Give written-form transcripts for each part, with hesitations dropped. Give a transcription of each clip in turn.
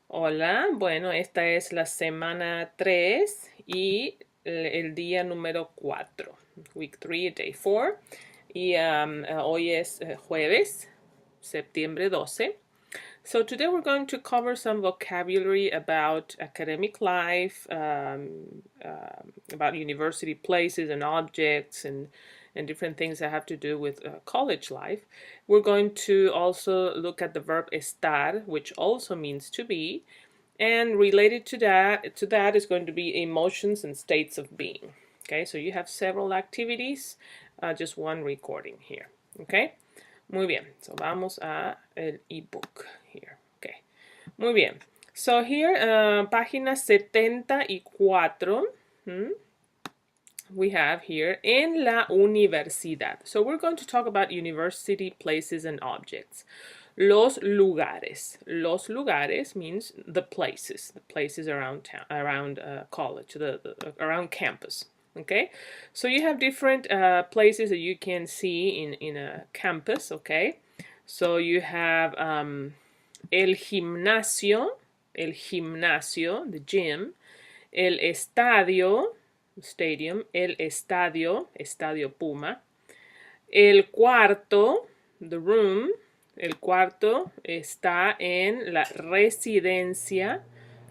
Hola, bueno, esta es la semana 3 y el día número 4, week 3, day 4. Y hoy es jueves, septiembre 12. So today we're going to cover some vocabulary about academic life, about university places and objects and different things that have to do with college life. We're going to also look at the verb estar, which also means to be, and related to that is going to be emotions and states of being. Okay, so you have several activities, just one recording here. Okay. Muy bien, so vamos a el ebook here. Okay, muy bien. So here, página 74, we have here, en la universidad. So we're going to talk about university places and objects. Los lugares. Los lugares means the places around town, around college, around campus. Okay, so you have different places that you can see in a campus. Okay, so you have el gimnasio, the gym, el estadio, stadium, el estadio, estadio Puma, el cuarto, the room, el cuarto está en la residencia.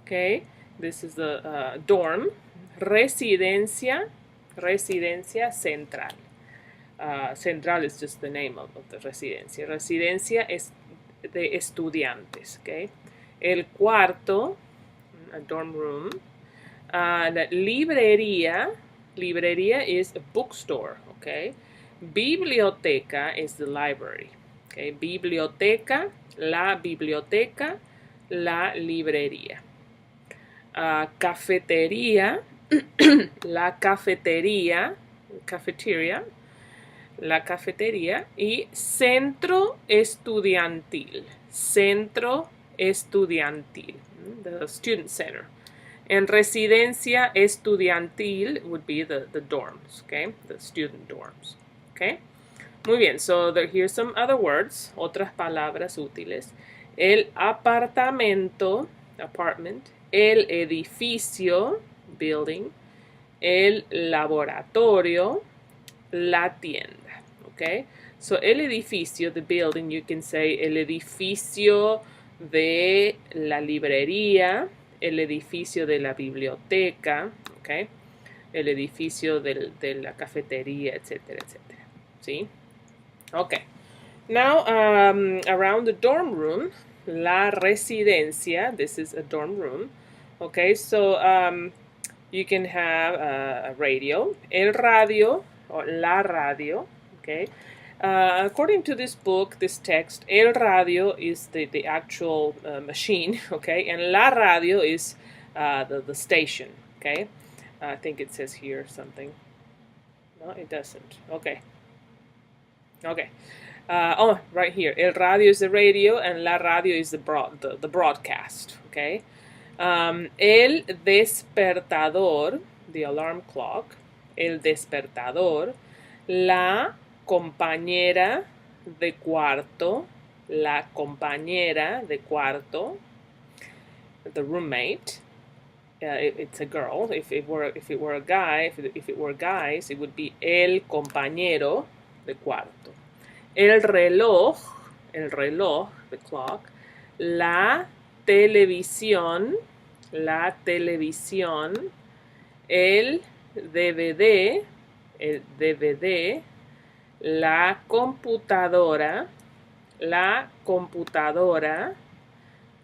Okay, this is the dorm. Residencia central. Central is just the name of the residencia. Residencia es de estudiantes. Okay, el cuarto, a dorm room. La librería is a bookstore. Okay, biblioteca is the library. Okay, biblioteca, la librería. Cafetería, la cafetería, la cafetería, y centro estudiantil, the student center. And residencia estudiantil would be the dorms, okay, the student dorms, okay. Muy bien, so here's some other words, otras palabras útiles. El apartamento, apartment, el edificio, building, el laboratorio, la tienda, okay. So el edificio, the building, you can say el edificio de la librería, el edificio de la biblioteca, okay, el edificio de la cafetería, etcétera, etcétera. ¿Sí? Okay. Now, around the dorm room, la residencia, this is a dorm room. Okay, so you can have a radio, el radio, or la radio, okay. According to this book, this text, el radio is the actual machine, okay, and la radio is the station, okay. I think it says here something. No, it doesn't. Okay. Okay. Oh, right here. El radio is the radio, and la radio is the broadcast. Okay. El despertador, the alarm clock. El despertador. La compañera de cuarto. La compañera de cuarto. The roommate. It's a girl. If it were a guy, if it were guys, it would be el compañero de cuarto. El reloj, the clock. La televisión, el DVD, la computadora,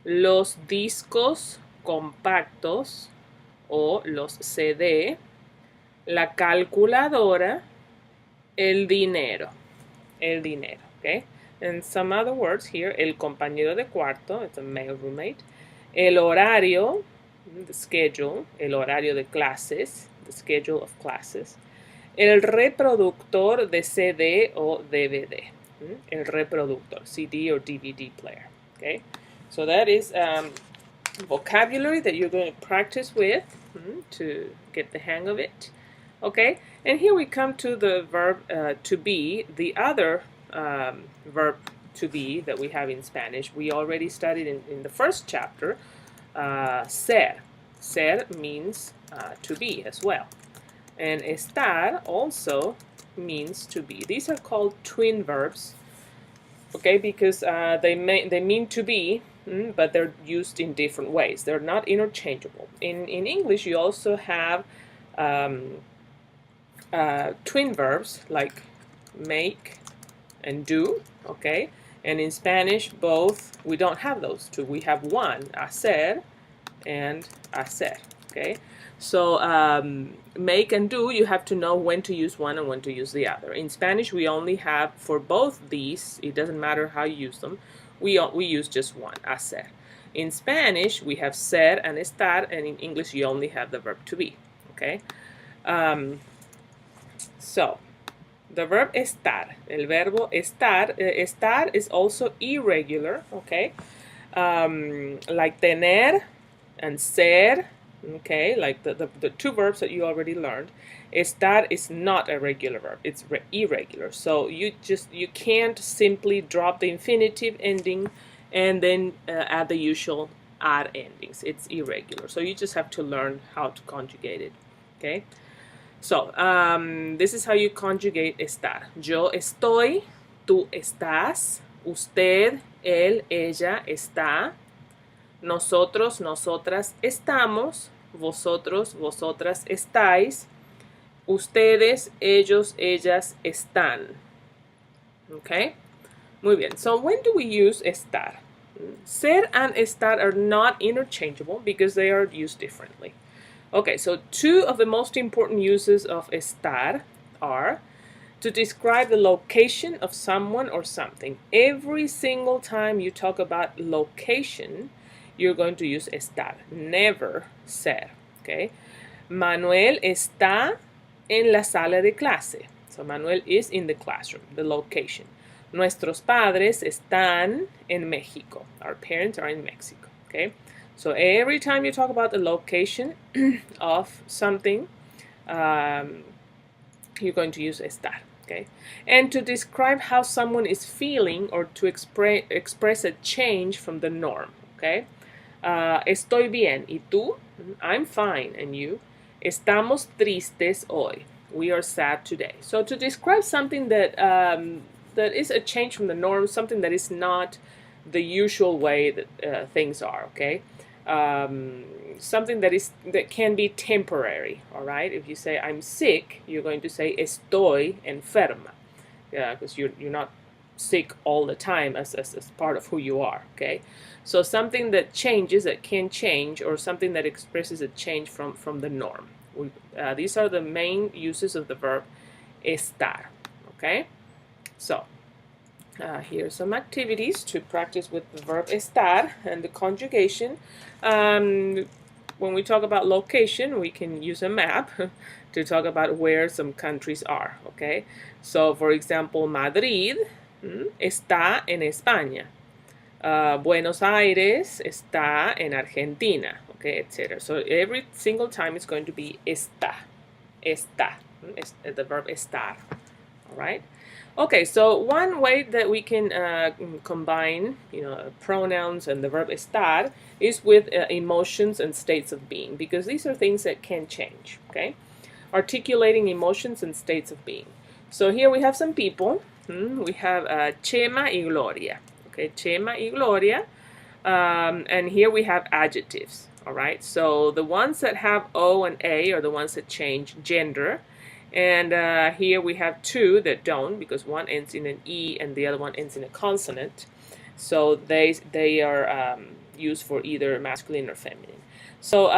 los discos compactos o los CD, la calculadora, el dinero, okay? And some other words here, el compañero de cuarto, it's a male roommate, el horario, the schedule, el horario de clases, the schedule of classes, el reproductor de CD o DVD, el reproductor, CD or DVD player, okay? So that is vocabulary that you're going to practice with to get the hang of it. Okay, and here we come to the verb to be, the other verb to be that we have in Spanish. We already studied in the first chapter ser. Ser means to be as well. And estar also means to be. These are called twin verbs, okay, because they mean to be, but they're used in different ways. They're not interchangeable. In English, you also have twin verbs like make and do, okay? And in Spanish, both, we don't have those two. We have one, hacer and hacer, okay? So make and do, you have to know when to use one and when to use the other. In Spanish, we only have, for both these, it doesn't matter how you use them, we use just one, hacer. In Spanish, we have ser and estar, and in English, you only have the verb to be, okay? So, the verb estar, el verbo estar, estar is also irregular, okay? Like tener and ser, okay, like the two verbs that you already learned. Estar is not a regular verb, it's irregular. So you can't simply drop the infinitive ending and then add the usual ar endings. It's irregular. So you just have to learn how to conjugate it, okay? So, this is how you conjugate estar. Yo estoy, tú estás, usted, él, ella está, nosotros, nosotras estamos, vosotros, vosotras estáis, ustedes, ellos, ellas están. Okay? Muy bien. So, when do we use estar? Ser and estar are not interchangeable because they are used differently. Okay, so two of the most important uses of estar are to describe the location of someone or something. Every single time you talk about location, you're going to use estar, never ser, okay? Manuel está en la sala de clase. So Manuel is in the classroom, the location. Nuestros padres están en México. Our parents are in Mexico, okay? So every time you talk about the location of something, you're going to use estar, okay? And to describe how someone is feeling or to express a change from the norm, okay? Estoy bien. ¿Y tú? I'm fine. And you? Estamos tristes hoy. We are sad today. So to describe something that that is a change from the norm, something that is not the usual way that things are, okay? Something that can be temporary, all right? If you say I'm sick, you're going to say estoy enferma, yeah, because you're not sick all the time as part of who you are, okay? So something that changes, that can change, or something that expresses a change from the norm. These are the main uses of the verb estar, okay? So here's some activities to practice with the verb estar and the conjugation. When we talk about location, we can use a map to talk about where some countries are, okay? So, for example, Madrid está en España. Buenos Aires está en Argentina, okay, etc. So every single time it's going to be está, the verb estar, all right? Okay, so one way that we can combine, pronouns and the verb estar is with emotions and states of being, because these are things that can change, okay? Articulating emotions and states of being. So here we have some people. We have Chema y Gloria. Okay, Chema y Gloria. And here we have adjectives, all right? So the ones that have O and A are the ones that change gender. And here we have two that don't, because one ends in an E and the other one ends in a consonant. So they are used for either masculine or feminine. So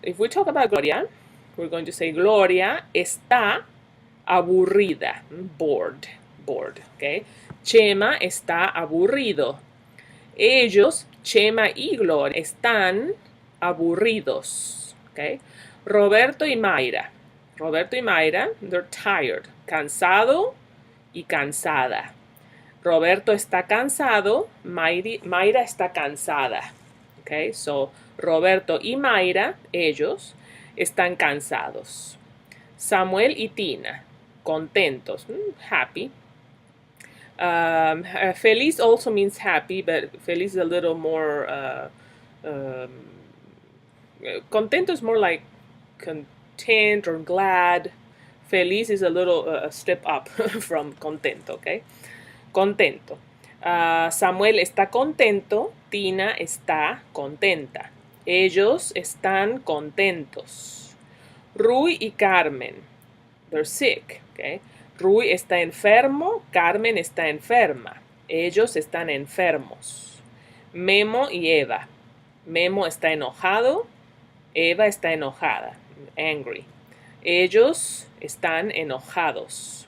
if we talk about Gloria, we're going to say Gloria está aburrida, bored, okay? Chema está aburrido. Ellos, Chema y Gloria, están aburridos, okay? Roberto y Mayra, they're tired, cansado y cansada. Roberto está cansado, Mayra está cansada. Okay, so Roberto y Mayra, ellos, están cansados. Samuel y Tina, contentos, happy. Feliz also means happy, but feliz is a little more Contento is more like content or glad. Feliz is a little a step up from contento, okay? Contento. Samuel está contento, Tina está contenta. Ellos están contentos. Rui y Carmen, they're sick, okay? Rui está enfermo, Carmen está enferma. Ellos están enfermos. Memo y Eva. Memo está enojado, Eva está enojada, angry. Ellos están enojados.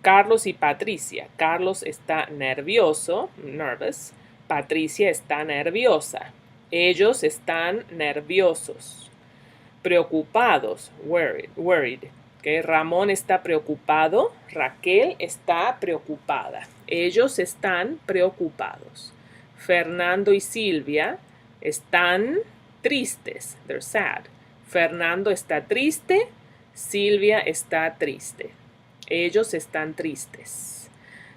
Carlos y Patricia. Carlos está nervioso, nervous. Patricia está nerviosa. Ellos están nerviosos. Preocupados, worried. Okay. Ramón está preocupado. Raquel está preocupada. Ellos están preocupados. Fernando y Silvia están tristes. They're sad. Fernando está triste. Silvia está triste. Ellos están tristes.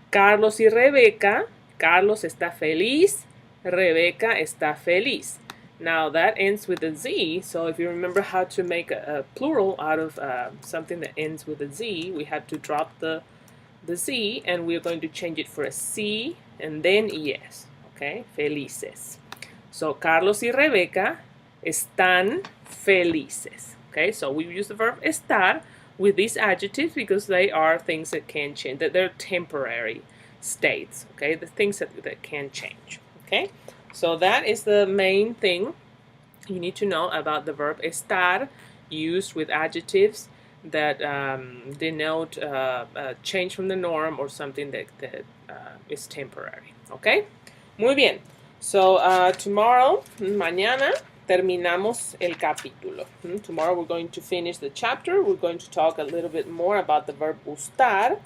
Carlos y Rebeca. Carlos está feliz. Rebeca está feliz. Now that ends with a Z, so if you remember how to make a plural out of something that ends with a Z, we had to drop the Z and we're going to change it for a C and then ES. Okay, felices. So Carlos y Rebeca están felices. Okay, so we use the verb estar with these adjectives because they are things that can change, that they're temporary states. Okay, the things that can change. Okay, so that is the main thing you need to know about the verb estar used with adjectives that denote a change from the norm or something that is temporary. Okay, muy bien. So tomorrow, mañana, terminamos el capítulo. Tomorrow we're going to finish the chapter. We're going to talk a little bit more about the verb gustar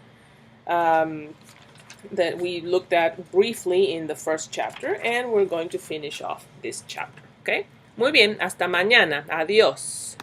that we looked at briefly in the first chapter, and we're going to finish off this chapter. Okay? Muy bien, hasta mañana. Adiós.